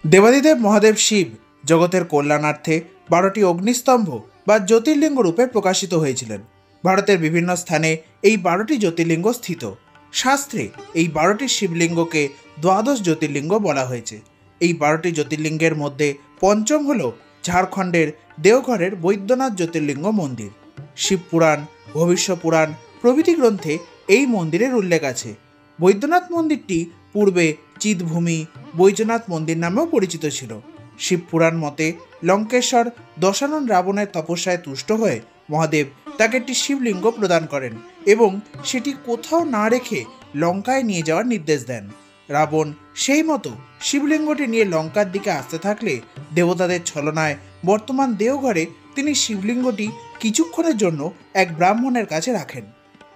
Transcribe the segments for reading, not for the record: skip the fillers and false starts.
দেবাদিদেব মহাদেব শিব জগতের কল্যাণার্থে 12টি অগ্নিস্তম্ভ বা জ্যোতির্লিঙ্গ রূপে প্রকাশিত হয়েছিলেন। ভারতের বিভিন্ন স্থানে এই 12টি জ্যোতির্লিঙ্গ স্থিত। শাস্ত্রে এই 12টি শিবলিঙ্গকে দ্বাদশ জ্যোতির্লিঙ্গ বলা হয়েছে। এই 12টি জ্যোতির্লিঙ্গের মধ্যে পঞ্চম হল ঝাড়খণ্ডের দেওঘরের বৈদ্যনাথ জ্যোতির্লিঙ্গ মন্দির। শিবপুরাণ, ভবিষ্য পুরাণ প্রভৃতি গ্রন্থে এই মন্দিরের উল্লেখ আছে। বৈদ্যনাথ মন্দিরটি পূর্বে চিৎভূমি বৈদ্যনাথ মন্দির নামেও পরিচিত ছিল। শিবপুরাণ মতে লঙ্কেশ্বর দশানন রাবণের তপস্যায় তুষ্ট হয়ে মহাদেব তাকে একটি শিবলিঙ্গ প্রদান করেন এবং সেটি কোথাও না রেখে লঙ্কায় নিয়ে যাওয়ার নির্দেশ দেন। রাবণ সেই মতো শিবলিঙ্গটি নিয়ে লঙ্কার দিকে আসতে থাকলে দেবতাদের ছলনায় বর্তমান দেওঘরে তিনি শিবলিঙ্গটি কিছুক্ষণের জন্য এক ব্রাহ্মণের কাছে রাখেন।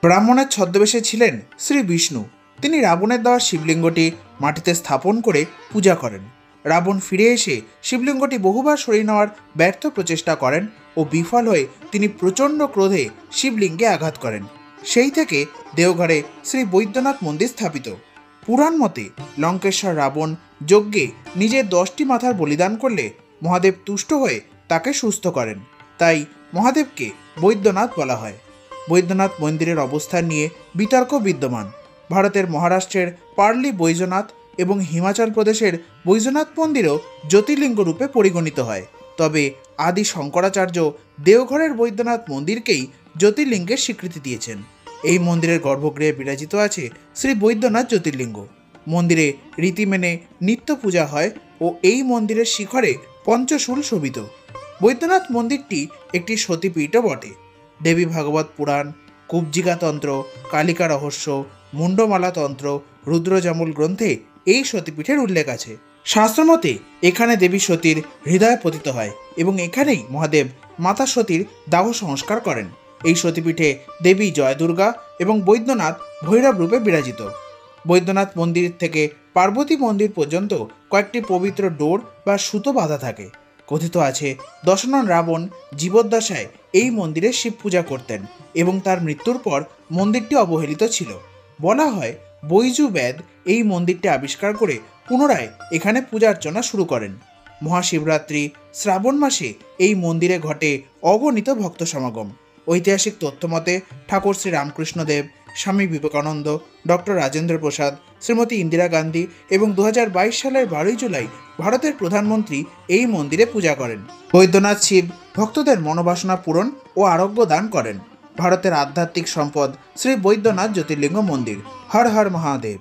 ব্রাহ্মণের ছদ্মবেশে ছিলেন শ্রী বিষ্ণু। তিনি রাবণের দেওয়া শিবলিঙ্গটি মাটিতে স্থাপন করে পূজা করেন। রাবণ ফিরে এসে শিবলিঙ্গটি বহুবার সরিয়ে নেওয়ার ব্যর্থ প্রচেষ্টা করেন ও বিফল হয়ে তিনি প্রচণ্ড ক্রোধে শিবলিঙ্গে আঘাত করেন। সেই থেকে দেওঘরে শ্রী বৈদ্যনাথ মন্দির স্থাপিত। পুরাণ মতে লঙ্কেশ্বর রাবণ যজ্ঞে নিজের 10টি মাথার বলিদান করলে মহাদেব তুষ্ট হয়ে তাকে সুস্থ করেন। তাই মহাদেবকে বৈদ্যনাথ বলা হয়। বৈদ্যনাথ মন্দিরের অবস্থান নিয়ে বিতর্ক বিদ্যমান। ভারতের মহারাষ্ট্রের পার্লি বৈদ্যনাথ এবং হিমাচল প্রদেশের বৈদ্যনাথ মন্দিরও জ্যোতির্লিঙ্গ রূপে পরিগণিত হয়। তবে আদি শঙ্করাচার্য দেওঘরের বৈদ্যনাথ মন্দিরকেই জ্যোতির্লিঙ্গের স্বীকৃতি দিয়েছেন। এই মন্দিরের গর্ভগৃহে বিরাজিত আছে শ্রী বৈদ্যনাথ জ্যোতির্লিঙ্গ। মন্দিরে রীতি মেনে নিত্য পূজা হয় ও এই মন্দিরের শিখরে পঞ্চশূল শোভিত। বৈদ্যনাথ মন্দিরটি একটি সতীপীঠও বটে। দেবী ভাগবত পুরাণ, কুব্জিকাতন্ত্র, কালিকা রহস্য, মুন্ডমালা তন্ত্র, রুদ্রজামুল গ্রন্থে এই সতীপীঠের উল্লেখ আছে। শাস্ত্রমতে এখানে দেবী সতীর হৃদয় পতিত হয় এবং এখানেই মহাদেব মাতা সতীর দাহ সংস্কার করেন। এই সতীপীঠে দেবী জয় দুর্গা এবং বৈদ্যনাথ ভৈরব রূপে বিরাজিত। বৈদ্যনাথ মন্দির থেকে পার্বতী মন্দির পর্যন্ত কয়েকটি পবিত্র ডোর বা সুতো বাঁধা থাকে। কথিত আছে দশানন রাবণ জীবদ্দশায় এই মন্দিরে শিব পূজা করতেন এবং তার মৃত্যুর পর মন্দিরটি অবহেলিত ছিল। বলা হয় বৈজু বেদ এই মন্দিরটি আবিষ্কার করে পুনরায় এখানে পূজা অর্চনা শুরু করেন। মহাশিবরাত্রি শ্রাবণ মাসে এই মন্দিরে ঘটে অগণিত ভক্ত সমাগম। ঐতিহাসিক তথ্য মতে ঠাকুর শ্রী রামকৃষ্ণদেব, স্বামী বিবেকানন্দ, ডক্টর রাজেন্দ্র প্রসাদ, শ্রীমতী ইন্দিরা গান্ধী এবং 2022 সালের 12 জুলাই ভারতের প্রধানমন্ত্রী এই মন্দিরে পূজা করেন। বৈদ্যনাথ শিব ভক্তদের মনোবাসনা পূরণ ও আরোগ্য দান করেন। ভারতের আধ্যাত্মিক সম্পদ শ্রী বৈদ্যনাথ জ্যোতির্লিঙ্গ মন্দির। হর হর মহাদেব।